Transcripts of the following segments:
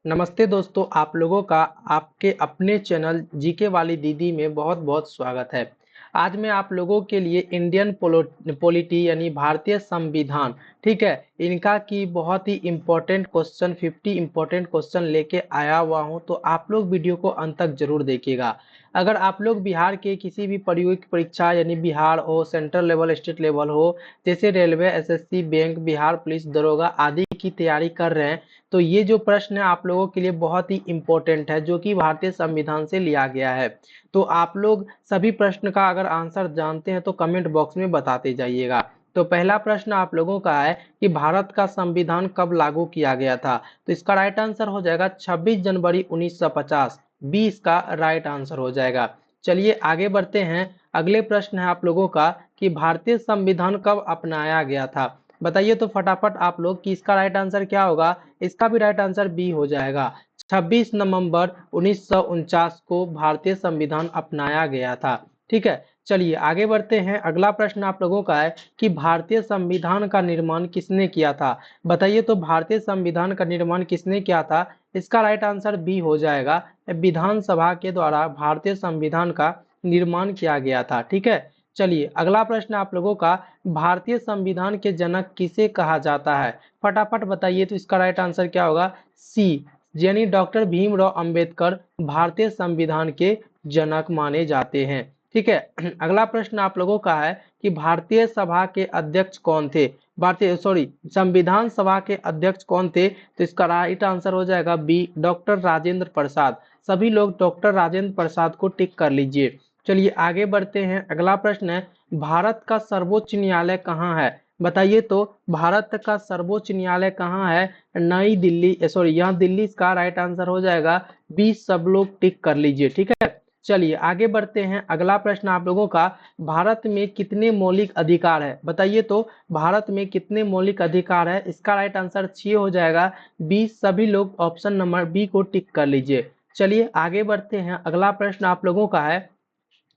नमस्ते दोस्तों, आप लोगों का आपके अपने चैनल जीके वाली दीदी में बहुत-बहुत स्वागत है। आज मैं आप लोगों के लिए इंडियन पॉलिटी यानी भारतीय संविधान, ठीक है? इनका की बहुत ही इम्पोर्टेंट क्वेश्चन 50 इम्पोर्टेंट क्वेश्चन लेके आया हुआ हूँ, तो आप लोग वीडियो को अंत तक ज़रूर देखिएगा। अगर आप लोग बिहार के किसी भी प्रतियोगिक परीक्षा यानी बिहार हो, सेंट्रल लेवल, स्टेट लेवल हो, जैसे railway, SSC, bank, Bihar police, दरोगा आदि की तैयारी कर रहे हैं, तो ये जो प्रश्न है आप लोगों के लिए बहुत ही इम्पोर्टेंट है, जो कि भारतीय संविधान से लिया गया है। तो आप लोग सभी प्रश्न का अगर आंसर जानते हैं तो कमेंट बॉक्स में बताते जाइएगा। तो पहला प्रश्न आप लोगों का है कि भारत का संविधान कब लागू किया गया था? तो इसका राइट आंसर हो जाएगा 26 जनवरी 1950। बी इसका राइट आंसर हो जाएगा। चलिए आगे बढ़ते हैं। अगले प्रश्न है आप लोगों का कि भारतीय संविधान कब अपनाया गया था? बताइए तो फटाफट आप लोग कि इसका राइट आंसर क्या होगा? इसका भी राइट आंसर बी हो जाएगा। 26 नवंबर 1949 को भारतीय संविधान अपनाया गया था। ठीक है, चलिए आगे बढ़ते हैं। अगला प्रश्न आप लोगों का है कि भारतीय संविधान का निर्माण किसने किया था? बताइए तो भारतीय संविधान का निर्माण किसने किया था? इसका राइट आंसर बी हो जाएगा। विधानसभा के द्वारा भारतीय संविधान का निर्माण किया गया था। ठीक है, चलिए अगला प्रश्न आप लोगों का, भारतीय संविधान के जनक किसे कहा जाता है? फटाफट बताइए तो इसका राइट आंसर क्या होगा? सी यानी डॉक्टर भीमराव अंबेडकर भारतीय संविधान के जनक माने जाते हैं। ठीक है, अगला प्रश्न आप लोगों का है कि भारतीय सभा के अध्यक्ष कौन थे? संविधान सभा के अध्यक्ष कौन थे? तो इसका राइट आंसर हो जाएगा बी, डॉक्टर राजेंद्र प्रसाद। सभी लोग डॉक्टर राजेंद्र प्रसाद को टिक कर लीजिए। चलिए आगे बढ़ते हैं। अगला प्रश्न है, भारत का सर्वोच्च न्यायालय कहाँ है? बताइए तो भारत का सर्वोच्च न्यायालय कहाँ है? नई दिल्ली, यहाँ दिल्ली इसका राइट आंसर हो जाएगा। 20 सब लोग टिक कर लीजिए। ठीक है, चलिए आगे बढ़ते हैं। अगला प्रश्न आप लोगों का, भारत में कितने मौलिक अधिकार है? बताइए तो भारत में कितने मौलिक अधिकार है? इसका राइट आंसर 6 हो जाएगा। 20 सभी लोग ऑप्शन नंबर बी को टिक कर लीजिए। चलिए आगे बढ़ते हैं। अगला प्रश्न आप लोगों का है,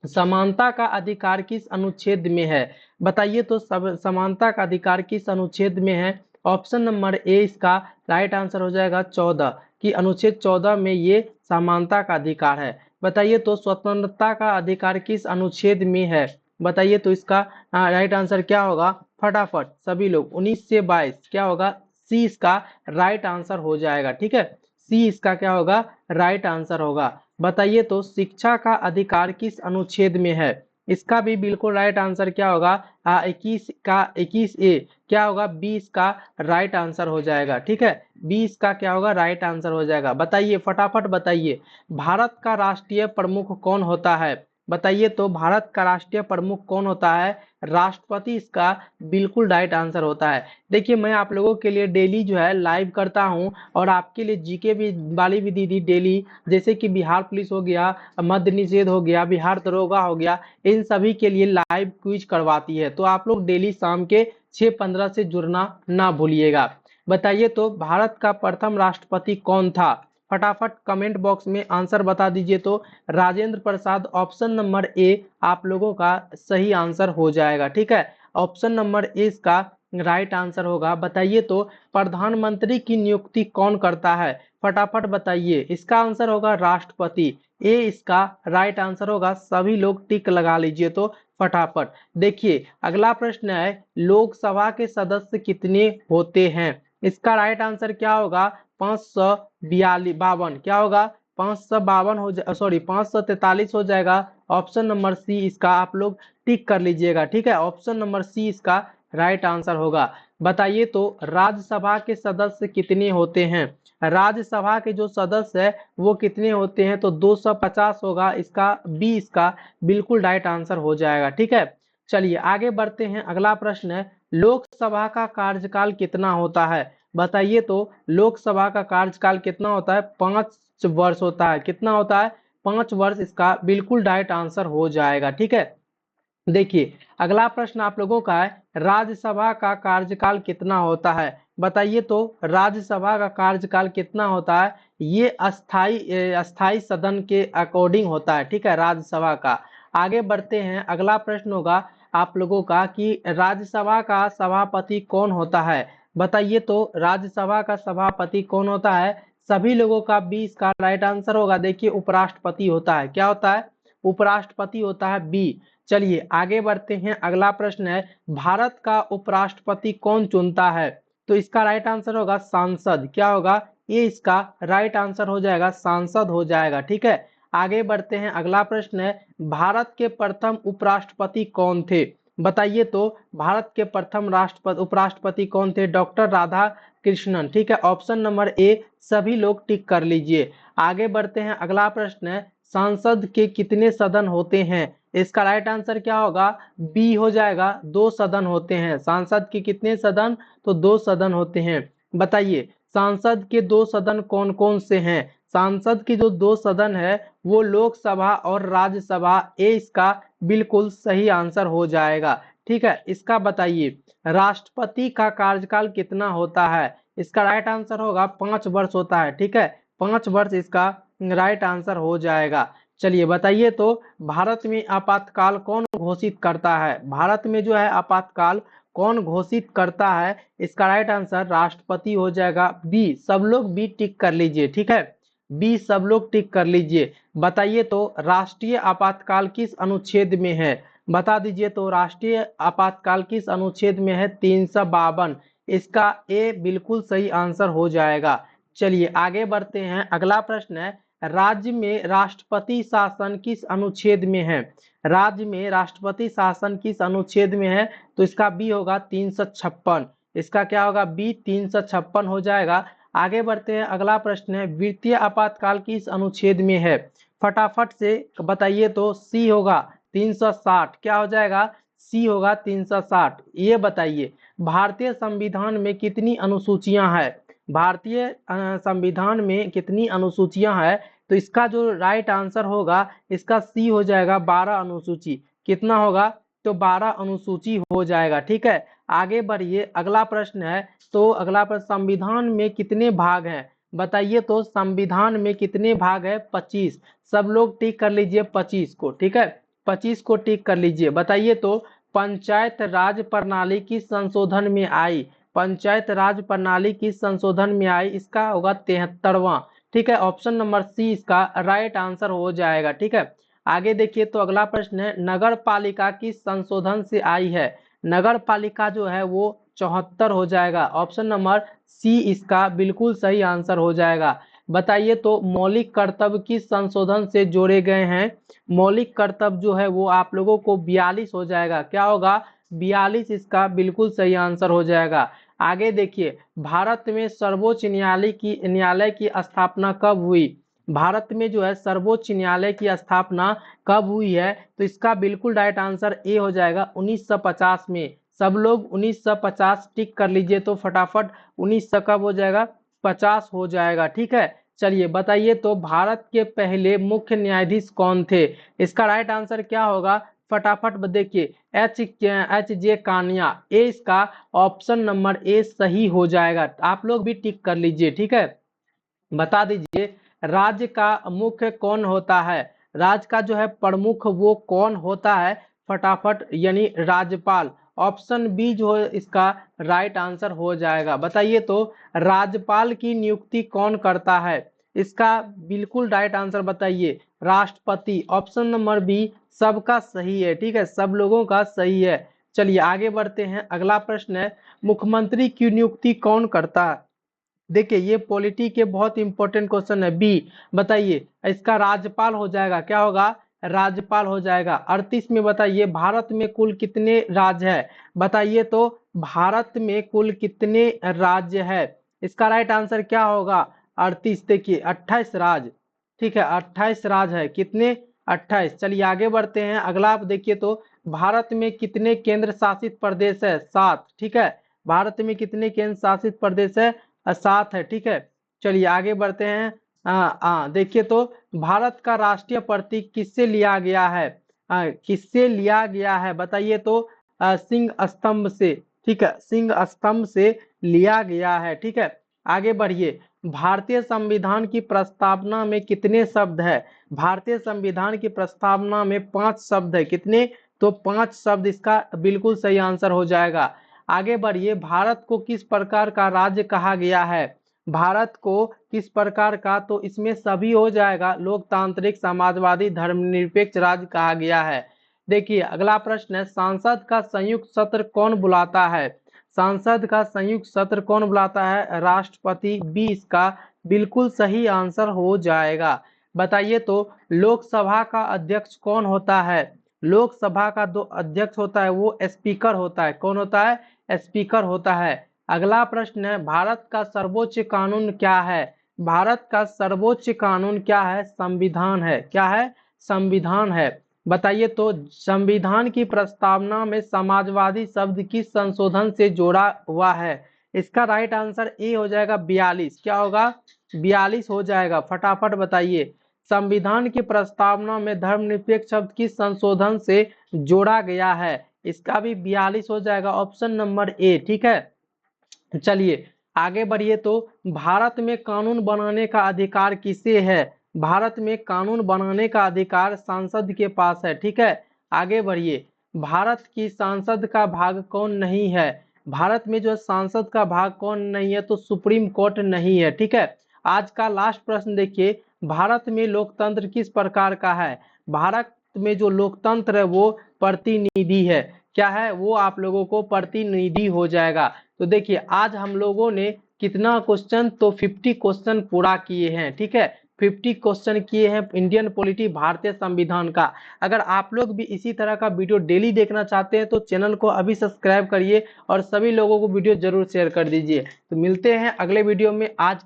समानता का अधिकार किस अनुच्छेद में है? बताइए तो सब समानता का अधिकार किस अनुच्छेद में है? ऑप्शन नंबर ए इसका राइट आंसर हो जाएगा 14 कि अनुच्छेद 14 में ये समानता का अधिकार है। बताइए तो स्वतंत्रता का अधिकार किस अनुच्छेद में है? बताइए तो इसका राइट आंसर क्या होगा? फटाफट सभी लोग 19 से 22 क्या होगा? सी इसका राइट आंसर हो जाएगा। ठीक है, सी इसका क्या होगा? राइट आंसर होगा। बताइए तो शिक्षा का अधिकार किस अनुच्छेद में है? इसका भी बिल्कुल राइट आंसर क्या होगा? 21 का 21 ए क्या होगा? 20 का राइट आंसर हो जाएगा। ठीक है, 20 का क्या होगा? राइट आंसर हो जाएगा। बताइए फटाफट बताइए, भारत का राष्ट्रीय प्रमुख कौन होता है? बताइए तो भारत का राष्ट्रीय प्रमुख कौन होता है? राष्ट्रपति इसका बिल्कुल राइट आंसर होता है। देखिए मैं आप लोगों के लिए डेली जो है लाइव करता हूं, और आपके लिए जीके भी वाली भी दीदी डेली, जैसे कि बिहार पुलिस हो गया, मद्य निषेध हो गया, बिहार दरोगा हो गया, इन सभी के लिए लाइव क्विज करवाती है। तो आप लोग डेली शाम के 6:15 से जुड़ना ना भूलिएगा। बताइए तो भारत का प्रथम राष्ट्रपति कौन था? फटाफट कमेंट बॉक्स में आंसर बता दीजिए तो Rajendra Prasad option number A आप लोगों का सही आंसर हो जाएगा। ठीक है, ऑप्शन नंबर ए इसका राइट आंसर होगा। बताइए तो प्रधानमंत्री की नियुक्ति कौन करता है? फटाफट बताइए, इसका आंसर होगा राष्ट्रपति। ए इसका राइट आंसर होगा। सभी लोग टिक लगा लीजिए तो फटाफट। देखिए अगला प्रश्न है, लोकसभा के सदस्य कितने होते हैं? इसका राइट आंसर क्या होगा? 552 क्या होगा? 552 हो जा 543 हो जाएगा। ऑप्शन नंबर सी इसका आप लोग टिक कर लीजिएगा। ठीक है, ऑप्शन नंबर सी इसका राइट आंसर होगा। बताइए तो राज्यसभा के सदस्य कितने होते हैं? राज्यसभा के जो सदस्य है वो कितने होते हैं? तो 250 होगा। इसका बी इसका बिल्कुल राइट आंसर हो जाएगा। ठीक है, चलिए आगे बढ़ते हैं। अगला प्रश्न है, लोकसभा का कार्यकाल कितना होता है? बताइए तो लोकसभा का कार्यकाल कितना होता है? 5 वर्ष होता है। कितना होता है? 5 वर्ष इसका बिल्कुल राइट आंसर हो जाएगा। ठीक है, देखिए अगला प्रश्न आप लोगों का है, राज्यसभा का कार्यकाल कितना होता है? बताइए तो राज्यसभा का कार्यकाल कितना होता है? ये अस्थाई सदन के अकॉर्डिंग होता है। ठीक है, राज्यसभा का। आगे बढ़ते हैं। अगला प्रश्न होगा आप लोगों का कि राज्यसभा का सभापति कौन होता है? बताइए तो राज्यसभा का सभापति कौन होता है? सभी लोगों का बी इसका राइट आंसर होगा। देखिए उपराष्ट्रपति होता है, क्या होता है, उपराष्ट्रपति होता है बी। चलिए आगे बढ़ते हैं, अगला प्रश्न है भारत का उपराष्ट्रपति कौन चुनता है? तो इसका राइट आंसर होगा सांसद। क्या होगा, ये इसका राइट आंसर हो जाएगा, सांसद हो जाएगा। ठीक है, आगे बढ़ते हैं, अगला प्रश्न है भारत के प्रथम उपराष्ट्रपति कौन थे? बताइए तो भारत के प्रथम राष्ट्रपति उपराष्ट्रपति कौन थे? डॉक्टर राधा कृष्णन। ठीक है, ऑप्शन नंबर ए सभी लोग टिक कर लीजिए। आगे बढ़ते हैं, अगला प्रश्न है सांसद के कितने सदन होते हैं? इसका राइट आंसर क्या होगा, बी हो जाएगा, 2 सदन होते हैं। सांसद के कितने सदन? तो 2 सदन होते हैं। बताइए सांसद के 2 सदन कौन कौन से हैं? सांसद के जो 2 सदन है वो लोकसभा और राज्यसभा। ए इसका बिल्कुल सही आंसर हो जाएगा। ठीक है, इसका बताइए राष्ट्रपति का कार्यकाल कितना होता है? इसका राइट आंसर होगा 5 वर्ष होता है। ठीक है, 5 वर्ष इसका राइट आंसर हो जाएगा। चलिए बताइए तो भारत में आपातकाल कौन घोषित करता है? भारत में जो है आपातकाल कौन घोषित करता है? इसका राइट आंसर राष्ट्रपति हो जाएगा बी। सब लोग बी टिक कर लीजिए। ठीक है, बी सब लोग टिक कर लीजिए। बताइए तो राष्ट्रीय आपातकाल किस अनुच्छेद में है? बता दीजिए तो राष्ट्रीय आपातकाल किस अनुच्छेद में है? 352। इसका ए बिल्कुल सही आंसर हो जाएगा। चलिए आगे बढ़ते हैं, अगला प्रश्न है राज्य में राष्ट्रपति शासन किस अनुच्छेद में है? राज्य में राष्ट्रपति शासन किस अनुच्छेद में है? तो इसका बी होगा 356। इसका क्या होगा, बी 356 हो जाएगा। आगे बढ़ते हैं, अगला प्रश्न है वित्तीय आपातकाल किस अनुच्छेद में है? फटाफट से बताइए तो सी होगा 360। क्या हो जाएगा, सी होगा 360। ये बताइए भारतीय संविधान में कितनी अनुसूचियां हैं? भारतीय संविधान में कितनी अनुसूचियां हैं? तो इसका जो राइट आंसर होगा इसका सी हो जाएगा 12 अनुसूची। कितना होगा, तो 12 अनुसूची हो जाएगा। ठीक है, आगे बढ़िए, अगला प्रश्न है तो अगला प्रश्न संविधान में कितने भाग हैं? बताइए तो संविधान में कितने भाग है? 25। सब लोग टिक कर लीजिए 25 को। ठीक है, 25 को टिक कर लीजिए। बताइए तो पंचायत राज प्रणाली किस संशोधन में आई? पंचायत राज प्रणाली किस संशोधन में आई? इसका होगा 73वां। ठीक है, ऑप्शन नंबर सी इसका राइट आंसर हो जाएगा। ठीक है, आगे देखिए तो अगला प्रश्न है नगर पालिका किस संशोधन से आई है? नगर पालिका जो है वो 74 हो जाएगा। ऑप्शन नंबर सी इसका बिल्कुल सही आंसर हो जाएगा। बताइए तो मौलिक कर्तव्य किस संशोधन से जोड़े गए हैं? मौलिक कर्तव्य जो है वो आप लोगों को 42 हो जाएगा। क्या होगा, 42 इसका बिल्कुल सही आंसर हो जाएगा। आगे देखिए भारत में सर्वोच्च न्यायालय की स्थापना कब हुई? भारत में जो है सर्वोच्च न्यायालय की स्थापना कब हुई है? तो इसका बिल्कुल राइट आंसर ए हो जाएगा 1950 में। सब लोग 1950 टिक कर लीजिए तो फटाफट 1900 कब हो जाएगा, 50 हो जाएगा। ठीक है, चलिए बताइए तो भारत के पहले मुख्य न्यायाधीश कौन थे? इसका राइट आंसर क्या होगा, फटाफट देखिए एच जे कानिया। ए इसका ऑप्शन नंबर ए सही हो जाएगा। आप लोग भी टिक कर लीजिए। ठीक है, बता दीजिए राज्य का मुख्य कौन होता है? राज्य का जो है प्रमुख वो कौन होता है? फटाफट यानी राज्यपाल। ऑप्शन बी जो है इसका राइट आंसर हो जाएगा। बताइए तो राज्यपाल की नियुक्ति कौन करता है? इसका बिल्कुल राइट आंसर बताइए, राष्ट्रपति। ऑप्शन नंबर बी सबका सही है। ठीक है, सब लोगों का सही है। चलिए आगे बढ़ते हैं, अगला प्रश्न है मुख्यमंत्री की नियुक्ति कौन करता है? देखिए ये पॉलिटी के बहुत इंपॉर्टेंट क्वेश्चन है। बी बताइए, इसका राज्यपाल हो जाएगा। क्या होगा, राज्यपाल हो जाएगा। 38 में बताइए भारत में कुल कितने राज्य है? बताइए तो भारत में कुल कितने राज्य है? इसका राइट आंसर क्या होगा, 38। देखिए 28 राज्य। ठीक है, 28 राज्य है। कितने, 28। चलिए आगे बढ़ते हैं, अगला आप देखिए तो भारत में कितने केंद्र शासित प्रदेश है? 7। ठीक है, भारत में कितने केंद्र शासित प्रदेश है? 7 है। ठीक है, चलिए आगे बढ़ते हैं। देखिए तो भारत का राष्ट्रीय प्रतीक किससे लिया गया है? किससे लिया गया है? बताइए तो सिंह स्तंभ से। ठीक है, सिंह स्तंभ से लिया गया है। ठीक है, आगे बढ़िए, भारतीय संविधान की प्रस्तावना में कितने शब्द है? भारतीय संविधान की प्रस्तावना में 5 शब्द है। कितने, तो 5 शब्द। इसका बिल्कुल सही आंसर हो जाएगा। आगे बढ़िए, भारत को किस प्रकार का राज्य कहा गया है? भारत को किस प्रकार का, तो इसमें सभी हो जाएगा, लोकतांत्रिक, समाजवादी, धर्मनिरपेक्ष राज्य कहा गया है। देखिए अगला प्रश्न है, संसद का संयुक्त सत्र कौन बुलाता है? संसद का संयुक्त सत्र कौन बुलाता है? राष्ट्रपति। बी इसका बिल्कुल सही आंसर हो जाएगा। बताइए तो लोकसभा का अध्यक्ष कौन होता है? लोकसभा का जो अध्यक्ष होता है वो स्पीकर होता है। कौन होता है? स्पीकर होता है। अगला प्रश्न है, भारत का सर्वोच्च कानून क्या है? भारत का सर्वोच्च कानून क्या है? संविधान है। क्या है? संविधान है। बताइए तो संविधान की प्रस्तावना में समाजवादी शब्द किस संशोधन से जोड़ा हुआ है? इसका राइट आंसर ए हो जाएगा 42। क्या होगा? 42 हो जाएगा। फटाफट बताइए, संविधान की प्रस्तावना में धर्मनिरपेक्ष शब्द किस संशोधन से जोड़ा गया है? इसका भी 42 हो जाएगा, ऑप्शन नंबर ए। ठीक है, चलिए आगे बढ़िए। तो भारत में कानून बनाने का अधिकार किसे है? भारत में कानून बनाने का अधिकार संसद के पास है। ठीक है, आगे बढ़िए। भारत की संसद का भाग कौन नहीं है? भारत में जो संसद का भाग कौन नहीं है, तो सुप्रीम कोर्ट नहीं है। ठीक है, आज का लास्ट प्रश्न देखिए, भारत में लोकतंत्र किस प्रकार का है? भारत में जो लोकतंत्र है वो प्रतिनिधि है। क्या है? वो आप लोगों को प्रतिनिधि हो जाएगा। तो देखिए आज हम लोगों ने कितना क्वेश्चन, तो 50 क्वेश्चन पूरा किए हैं। ठीक है, 50 क्वेश्चन किए हैं इंडियन पॉलिटी, भारतीय संविधान का। अगर आप लोग भी इसी तरह का वीडियो डेली देखना चाहते हैं तो चैनल को अभी सब्सक्राइब करिए और सभी लोगों को वीडियो जरूर शेयर कर दीजिए। तो मिलते हैं अगले वीडियो में। आज